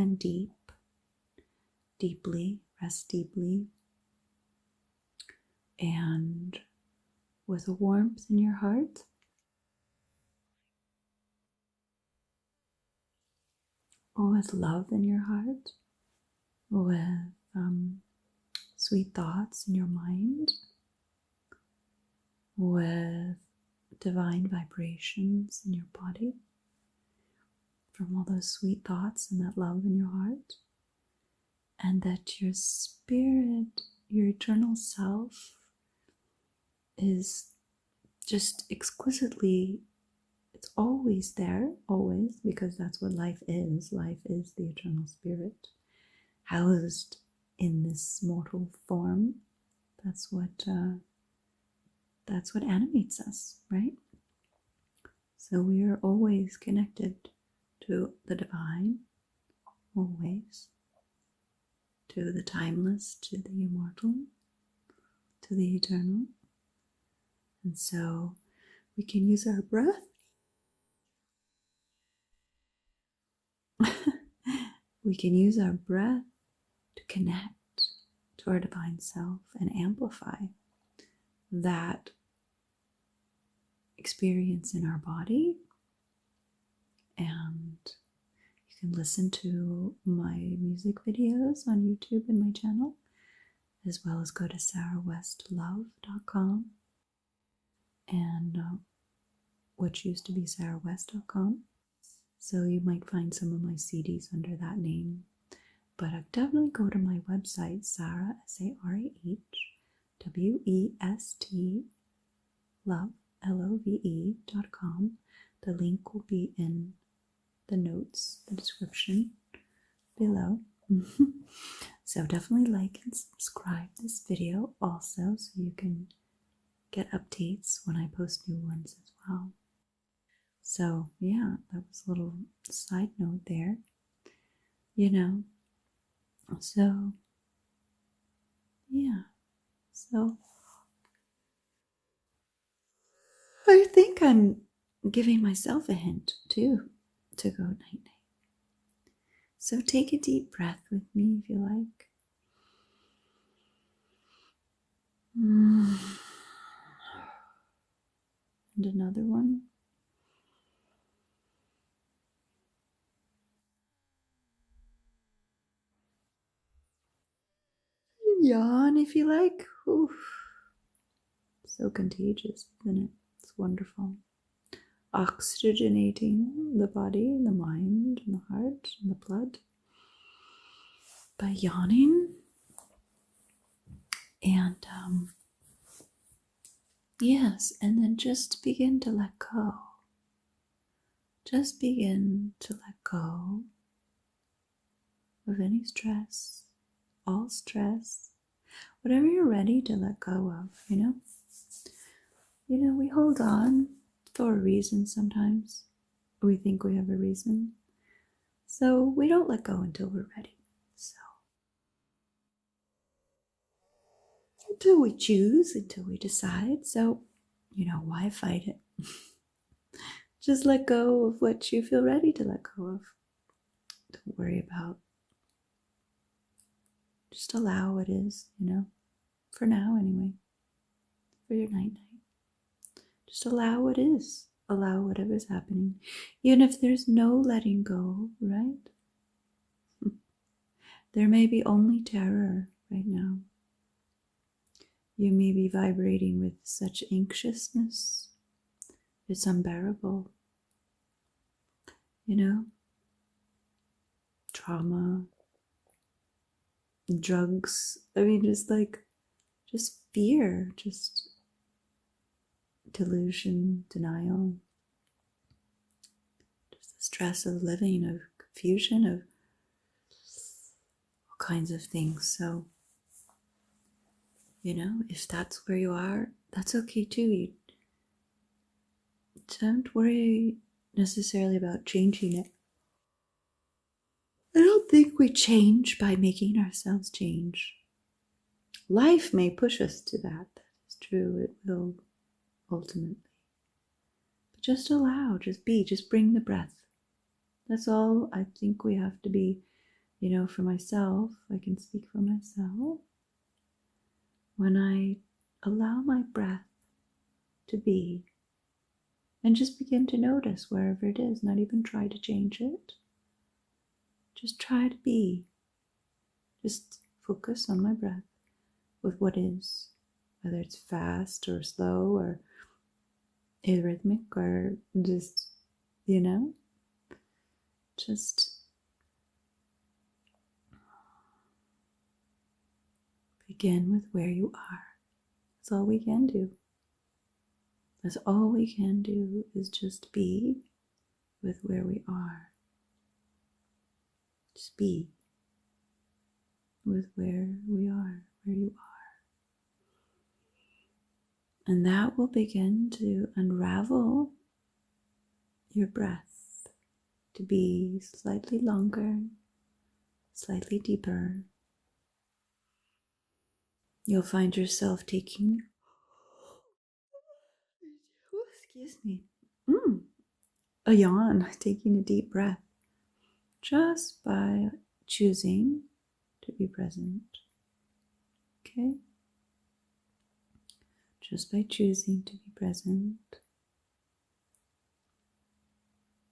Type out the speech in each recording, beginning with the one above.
and deeply, rest deeply, and with a warmth in your heart. With love in your heart, with sweet thoughts in your mind, with divine vibrations in your body, from all those sweet thoughts and that love in your heart, and that your spirit, your eternal self, is just exquisitely, it's always there, always, because that's what life is. Life is the eternal spirit, housed in this mortal form. That's what animates us, right? So we are always connected to the divine, always, to the timeless, to the immortal, to the eternal. And so we can use our breath. We can use our breath to connect to our divine self and amplify that experience in our body. And you can listen to my music videos on YouTube and my channel, as well as go to sarahwestlove.com and which used to be sarahwest.com. So you might find some of my CDs under that name. But definitely go to my website, Sarah, SARAHWEST, love, LOVE.com. The link will be in the notes, the description below. So definitely like and subscribe this video also, so you can get updates when I post new ones as well. So yeah, that was a little side note there. So yeah, so I think I'm giving myself a hint too to go night night. So take a deep breath with me if you like. And another one. Yawn if you like. Oof. So contagious, isn't it? It's wonderful. Oxygenating the body, the mind, and the heart, and the blood by yawning. And yes, and then just begin to let go. Just begin to let go of any stress, all stress, whatever you're ready to let go of, we hold on for a reason sometimes. We think we have a reason. So we don't let go until we're ready. So until we choose, until we decide. So, why fight it? Just let go of what you feel ready to let go of. Don't worry about. Just allow what is, for now anyway. For your night night. Just allow what is. Allow whatever's happening. Even if there's no letting go, right? There may be only terror right now. You may be vibrating with such anxiousness. It's unbearable. Trauma, drugs. I mean, just fear, just delusion, denial, just the stress of living, of confusion, of all kinds of things. So, if that's where you are, that's okay too. You don't worry necessarily about changing it. I don't think we change by making ourselves change. Life may push us to that. That is true. It will ultimately. But just allow, just be, just bring the breath. That's all I think we have to be For myself, I can speak for myself. When I allow my breath to be and just begin to notice wherever it is, not even try to change it. Just try to be. Just focus on my breath with what is, whether it's fast or slow or arrhythmic or just, just begin with where you are. That's all we can do. That's all we can do is just be with where we are. Just be with where we are, where you are. And that will begin to unravel your breath to be slightly longer, slightly deeper. You'll find yourself taking, a yawn, taking a deep breath, just by choosing to be present. Okay? Just by choosing to be present,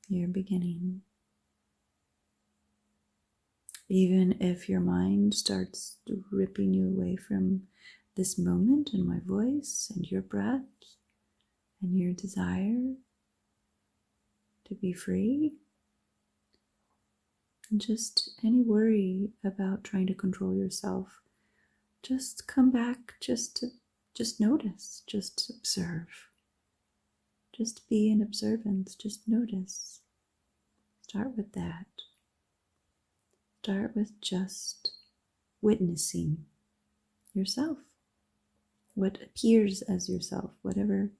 you're beginning. Even if your mind starts ripping you away from this moment and my voice and your breath and your desire to be free, and just any worry about trying to control yourself, just come back, just notice, just observe. Just be in observance, just notice. Start with that. Start with just witnessing yourself. What appears as yourself, whatever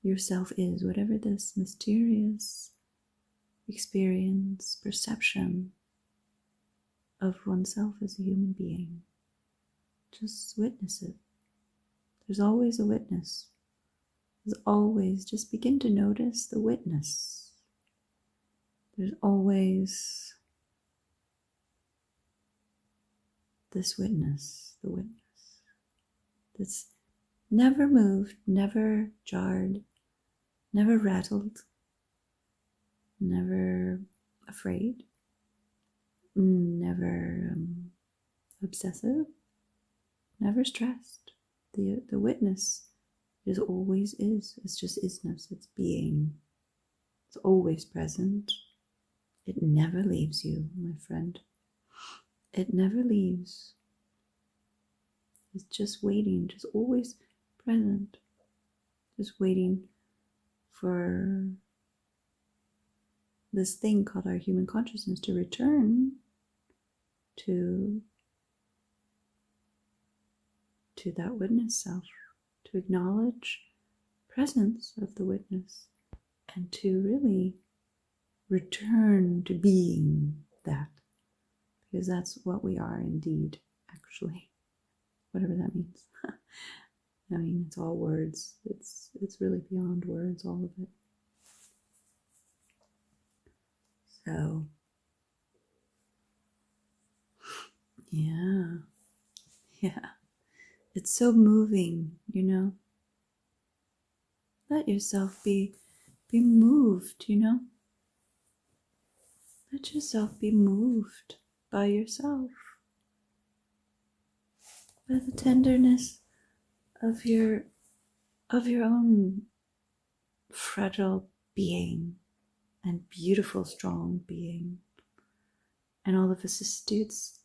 yourself is, whatever this mysterious experience, perception of oneself as a human being. Just witness it. There's always a witness. There's always, just begin to notice the witness. There's always this witness, the witness that's never moved, never jarred, never rattled, never afraid, never obsessive, never stressed. The witness is always is. It's just isness. It's being. It's always present. It never leaves you, my friend. It never leaves. It's just waiting, just always present. Just waiting for this thing called our human consciousness to return to that witness self, to acknowledge presence of the witness, and to really return to being that, because that's what we are indeed, actually, whatever that means. I mean, it's all words. It's really beyond words, all of it. So, yeah. It's so moving, Let yourself be moved, Let yourself be moved by yourself, by the tenderness of your own fragile being and beautiful, strong being, and all the vicissitudes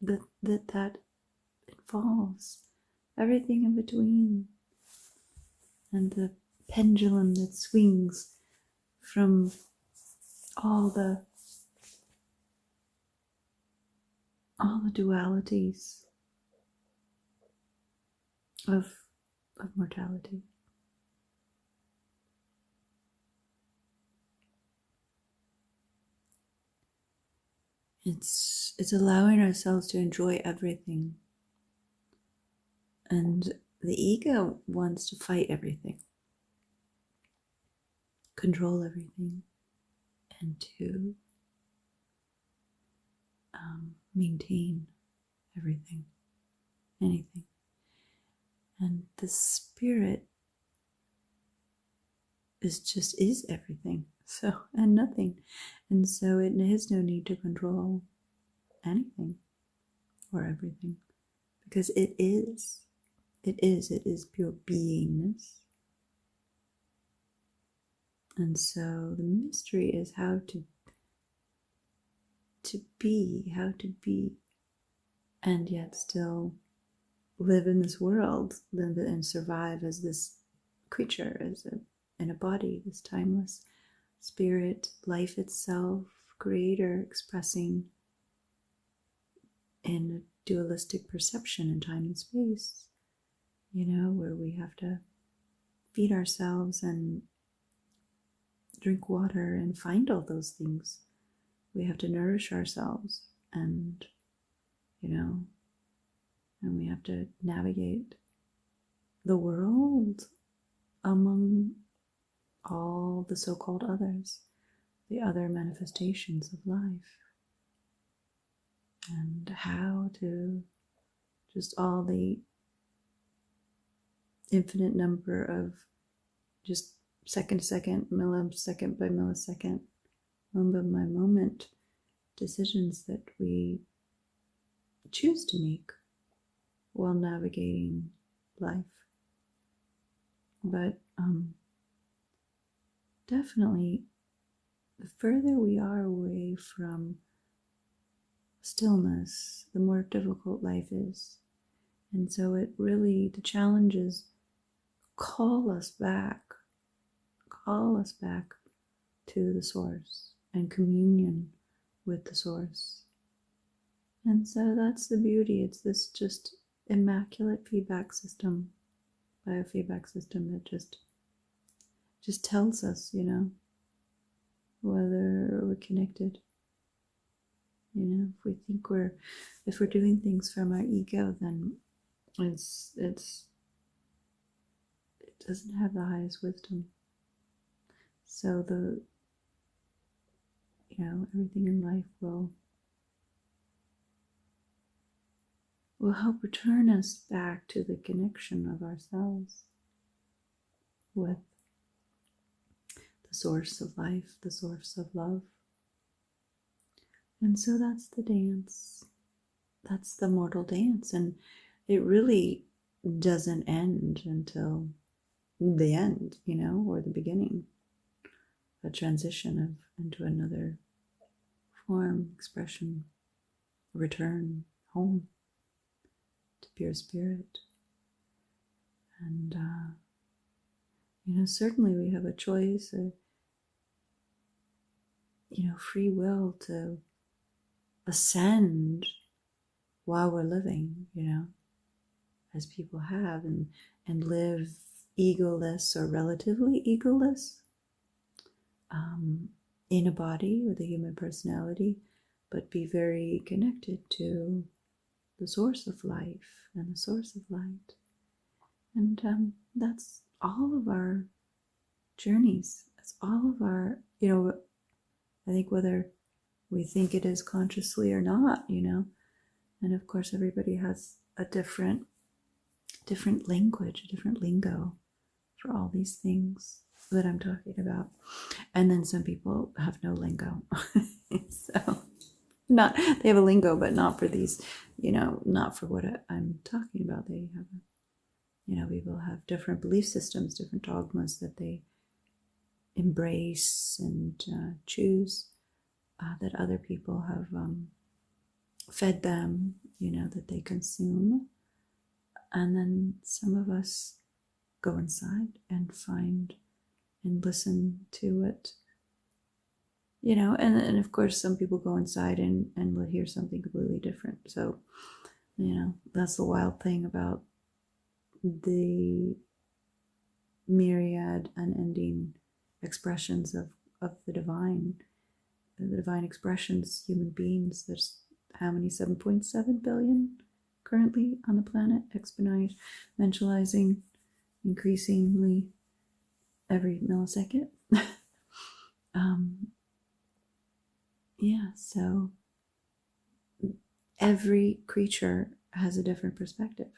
that involves, everything in between, and the pendulum that swings from all the dualities of mortality. It's allowing ourselves to enjoy everything. And the ego wants to fight everything, control everything, and to maintain everything, anything. And the spirit is everything. So, and nothing. And so it has no need to control anything or everything, because it is. It is pure beingness. And so the mystery is how to be, and yet still live in this world, live and survive as this creature, in a body, this timeless spirit, life itself, creator, expressing in a dualistic perception in time and space, where we have to feed ourselves and drink water and find all those things. We have to nourish ourselves, and and we have to navigate the world among all the so-called others, the other manifestations of life, and how to just all the infinite number of just second to second, millisecond by millisecond, moment by moment decisions that we choose to make while navigating life. But definitely, the further we are away from stillness, the more difficult life is. And so the challenges call us back to the source and communion with the source. And so that's the beauty. It's this just immaculate feedback system, biofeedback system that just tells us, whether we're connected. If we think if we're doing things from our ego, then it doesn't have the highest wisdom. So everything in life will help return us back to the connection of ourselves with the source of life, the source of love. And so that's the dance. That's the mortal dance. And it really doesn't end until the end, or the beginning. A transition into another form, expression, return home to pure spirit. And, certainly we have a choice, free will to ascend while we're living, as people have, and live egoless or relatively egoless, in a body with a human personality, but be very connected to the source of life and the source of light. And that's all of our journeys. That's all of our, I think whether we think it is consciously or not, and of course everybody has a different language, a different lingo for all these things that I'm talking about. And then some people have no lingo. So they have a lingo, but not for these, not for what I'm talking about. They have, people have different belief systems, different dogmas that they embrace and choose, that other people have fed them, that they consume. And then some of us go inside and find and listen to it, and of course some people go inside and will hear something completely different. So, that's the wild thing about the myriad unending expressions of the divine expressions, human beings. There's how many? 7.7 billion currently on the planet, exponentializing increasingly every millisecond. So every creature has a different perspective.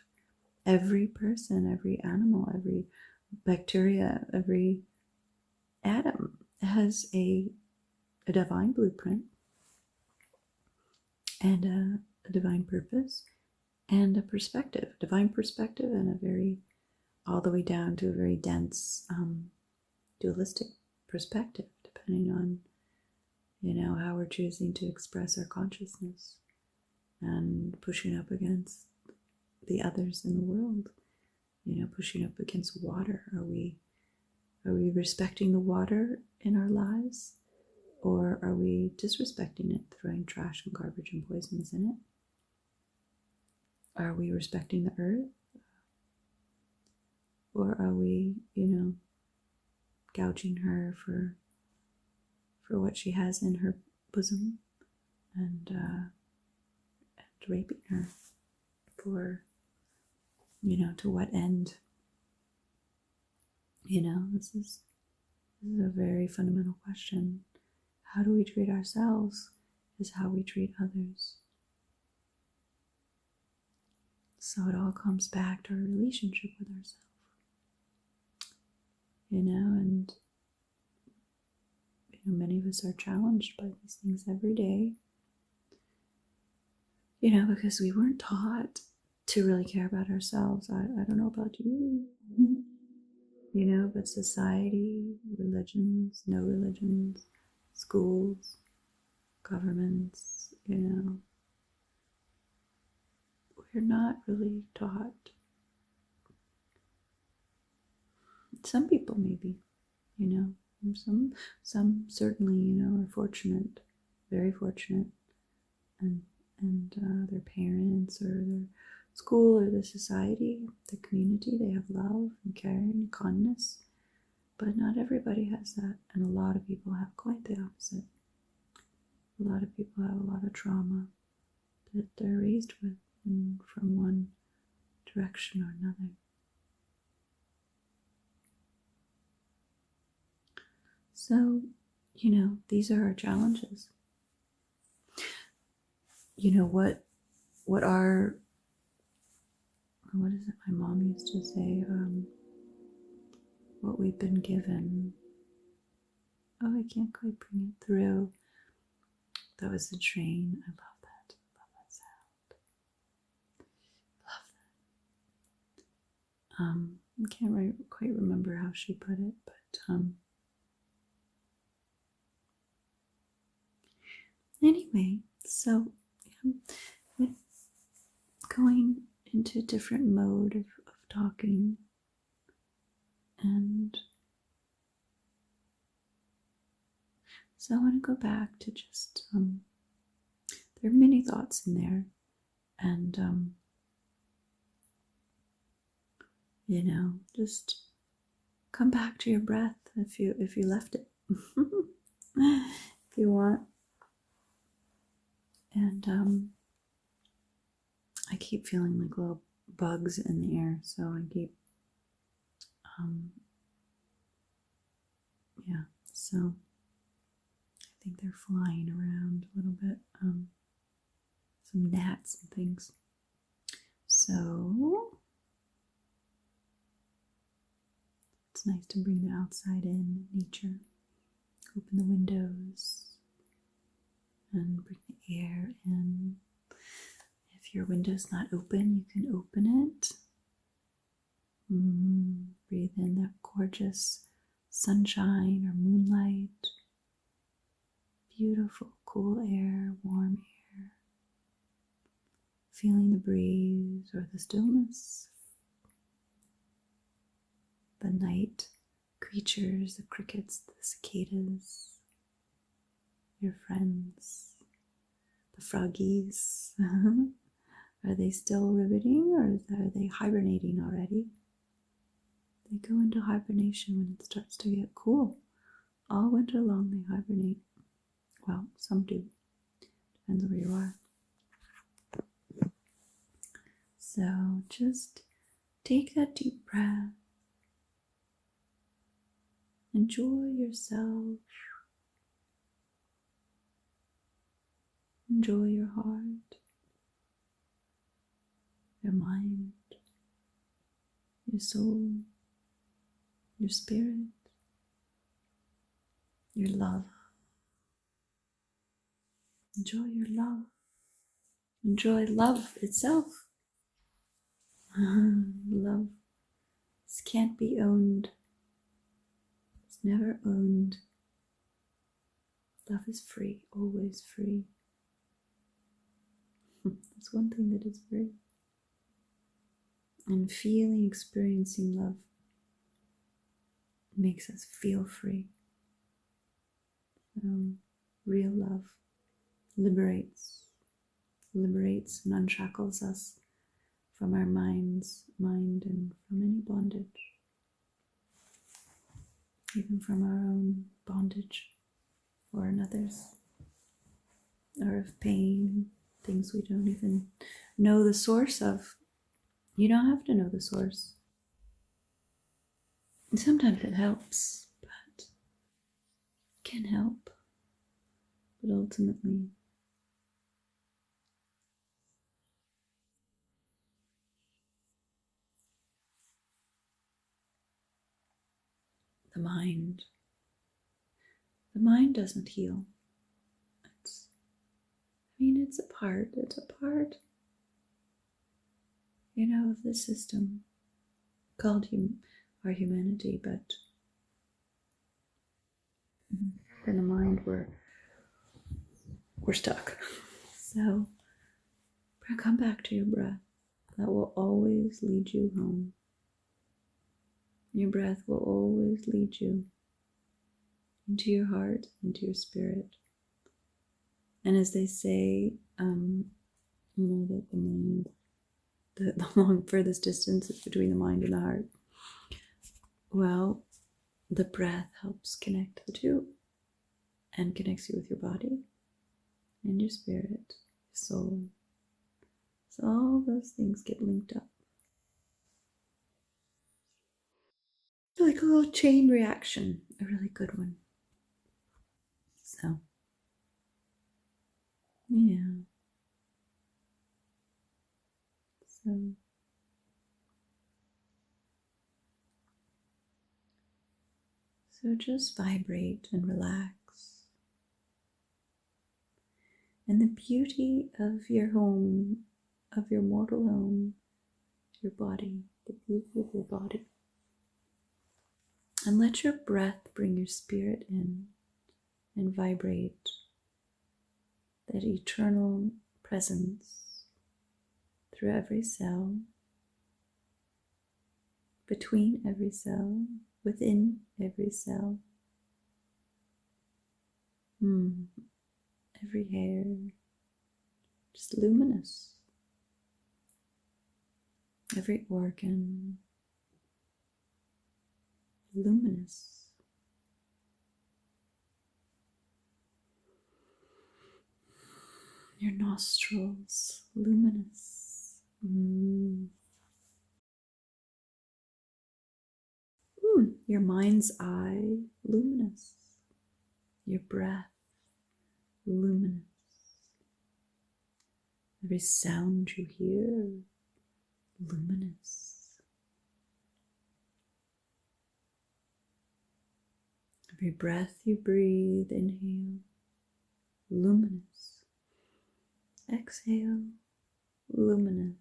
Every person, every animal, every bacteria, every atom has a divine blueprint and a divine purpose and a perspective, divine perspective, and a very, all the way down to a very dense dualistic perspective, depending on, how we're choosing to express our consciousness and pushing up against the others in the world, pushing up against water. Are we respecting the water in our lives, or are we disrespecting it, throwing trash and garbage and poisons in it? Are we respecting the earth, or are we, gouging her for what she has in her bosom, and raping her for, to what end? This is a very fundamental question. How do we treat ourselves is how we treat others. So it all comes back to our relationship with ourselves. And many of us are challenged by these things every day, because we weren't taught to really care about ourselves. I don't know about you, but society, religions, no religions, schools, governments, we're not really taught. Some people maybe, some certainly, are fortunate, very fortunate, and their parents or their school or the society, the community, they have love and care and kindness, but not everybody has that, and a lot of people have quite the opposite. A lot of people have a lot of trauma that they're raised with, and from one direction or another. So, these are our challenges. What is it my mom used to say? What we've been given. Oh, I can't quite bring it through. That was the train. I love that. Love that sound. Love that. I can't quite remember how she put it, but anyway, so with going into a different mode of talking, and so I want to go back to just there are many thoughts in there, and just come back to your breath if you left it if you want. And I keep feeling like little bugs in the air, so I keep so I think they're flying around a little bit, some gnats and things. So it's nice to bring the outside in, nature. Open the windows and bring the air in. If your window's not open, you can open it. Breathe in that gorgeous sunshine or moonlight. Beautiful, cool air, warm air. Feeling the breeze or the stillness. The night creatures, the crickets, the cicadas, your friends, the froggies. Are they still riveting, or are they hibernating already? They go into hibernation when it starts to get cool. All winter long they hibernate. Well, some do. Depends where you are. So just take that deep breath. Enjoy yourself. Enjoy your heart. your mind, your soul, your spirit, your love. Enjoy your love. Enjoy love itself. Love can't be owned. It's never owned. Love is free, always free. That's one thing that is free. And feeling, experiencing love makes us feel free. Real love liberates and unshackles us from our mind and from any bondage, even from our own bondage or another's, or of pain, things we don't even know the source of. You don't have to know the source. And sometimes it helps, but can help. But ultimately, the mind doesn't heal. It's a part, of the system called our humanity, but in the mind we're stuck. So come back to your breath. That will always lead you home. Your breath will always lead you into your heart, into your spirit. And as they say, that the mind, the long furthest distance is between the mind and the heart. Well, the breath helps connect the two and connects you with your body and your spirit, your soul. So all those things get linked up. Like a little chain reaction, a really good one. So, yeah. So just vibrate and relax. And the beauty of your home, of your mortal home, your body, the beauty of your body. And let your breath bring your spirit in and vibrate that eternal presence through every cell, between every cell, within every cell. Every hair, just luminous. Every organ, luminous. Your nostrils, luminous. Your mind's eye, luminous. Your breath, luminous. Every sound you hear, luminous. Every breath you breathe, inhale, luminous. Exhale, luminous.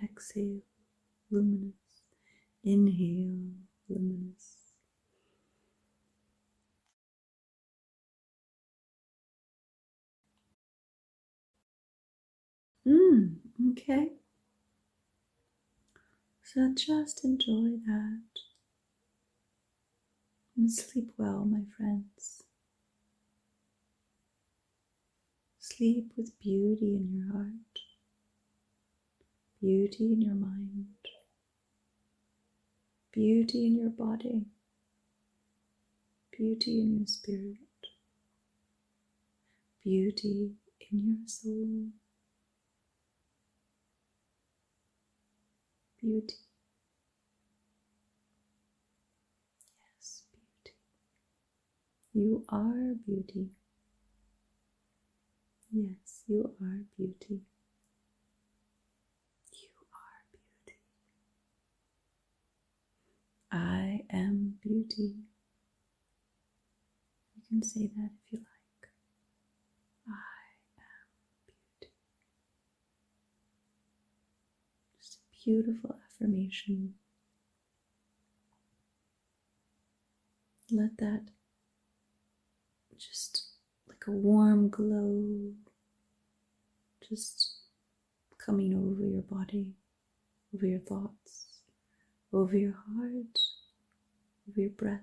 Exhale, luminous. Inhale, luminous. Okay. So just enjoy that. And sleep well, my friends. Sleep with beauty in your heart, beauty in your mind, beauty in your body, beauty in your spirit, beauty in your soul, beauty. Yes, beauty. You are beauty. Yes, you are beauty. You are beauty. I am beauty. You can say that if you like. I am beauty. Just a beautiful affirmation. Let that just like a warm glow just coming over your body, over your thoughts, over your heart, over your breath,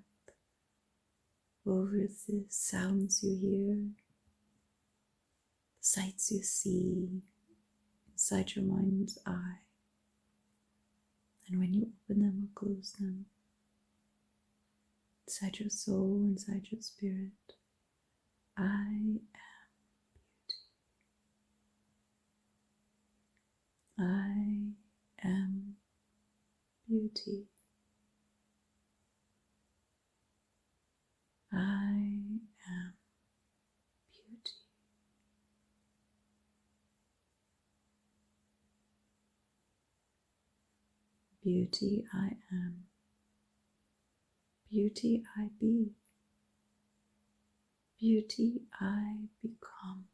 over the sounds you hear, the sights you see inside your mind's eye. And when you open them or close them, inside your soul, inside your spirit, I am beauty. I am beauty. I am beauty. Beauty I am. Beauty I be. Beauty I become.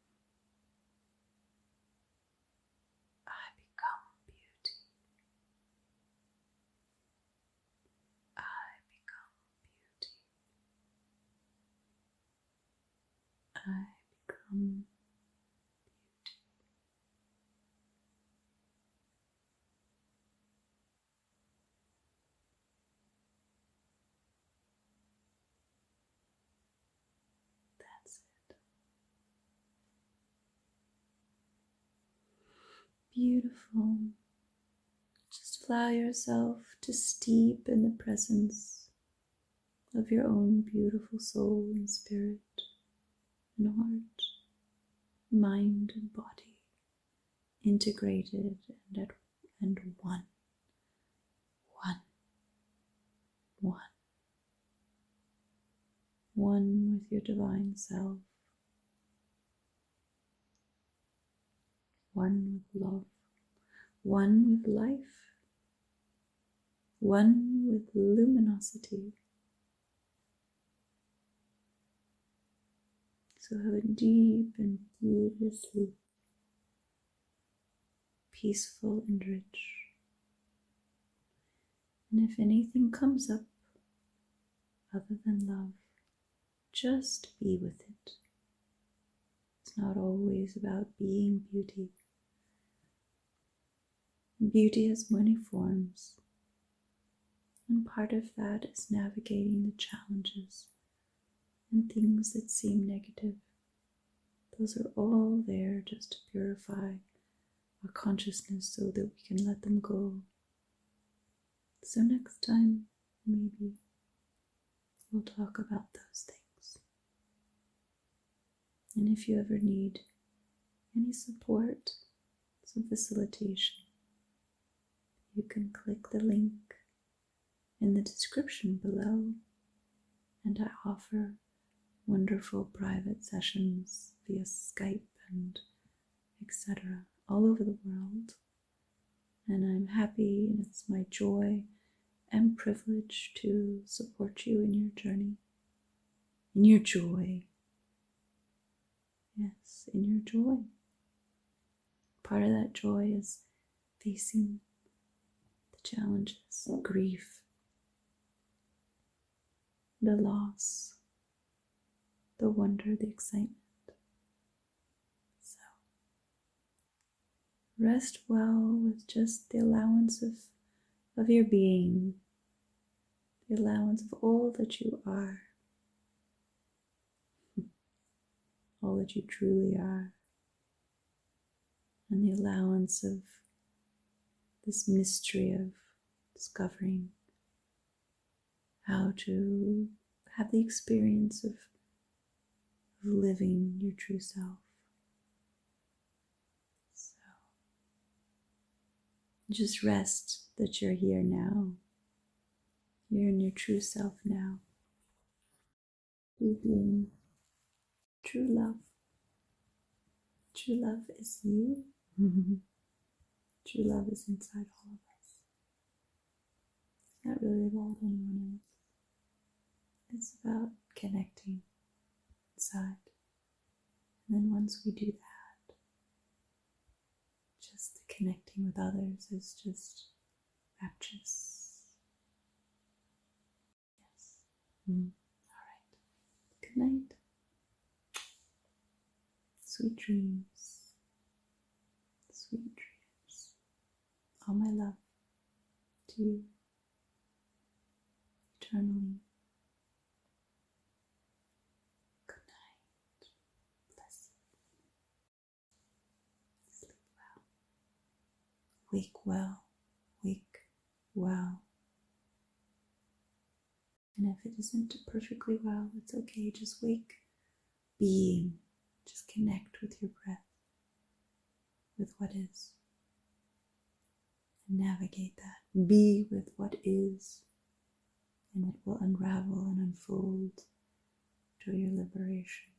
I become beauty. I become beauty. I become beauty. That's it. Beautiful. Just allow yourself to steep in the presence of your own beautiful soul and spirit and heart, mind and body, integrated and one, one, one, one with your divine self, one with love, one with life, one with luminosity. So have a deep and beautifully peaceful and rich. And if anything comes up other than love, just be with it. It's not always about being beauty. Beauty has many forms, and part of that is navigating the challenges and things that seem negative. Those are all there just to purify our consciousness so that we can let them go. So next time, maybe we'll talk about those things. And if you ever need any support, some facilitation, you can click the link in the description below, and I offer wonderful private sessions via Skype and etc. all over the world. And I'm happy, and it's my joy and privilege to support you in your journey, in your joy. Yes, in your joy. Part of that joy is facing the challenges, grief, the loss, the wonder, the excitement. So, rest well with just the allowance of your being, the allowance of all that you are, all that you truly are, and the allowance of this mystery of discovering how to have the experience of living your true self. So just rest that you're here now. You're in your true self now. You being true love, True love is you. True love is inside all of us. It's not really about anyone else. It's about connecting inside. And then once we do that, just connecting with others is just rapturous. Yes. All right. Good night. Sweet dreams. Sweet dreams. All my love to you eternally. Good night. Bless you. Sleep well. Wake well. Wake well. And if it isn't perfectly well, it's okay. Just wake being. Just connect with your breath, with what is. And navigate that. Be with what is. And it will unravel and unfold to your liberation.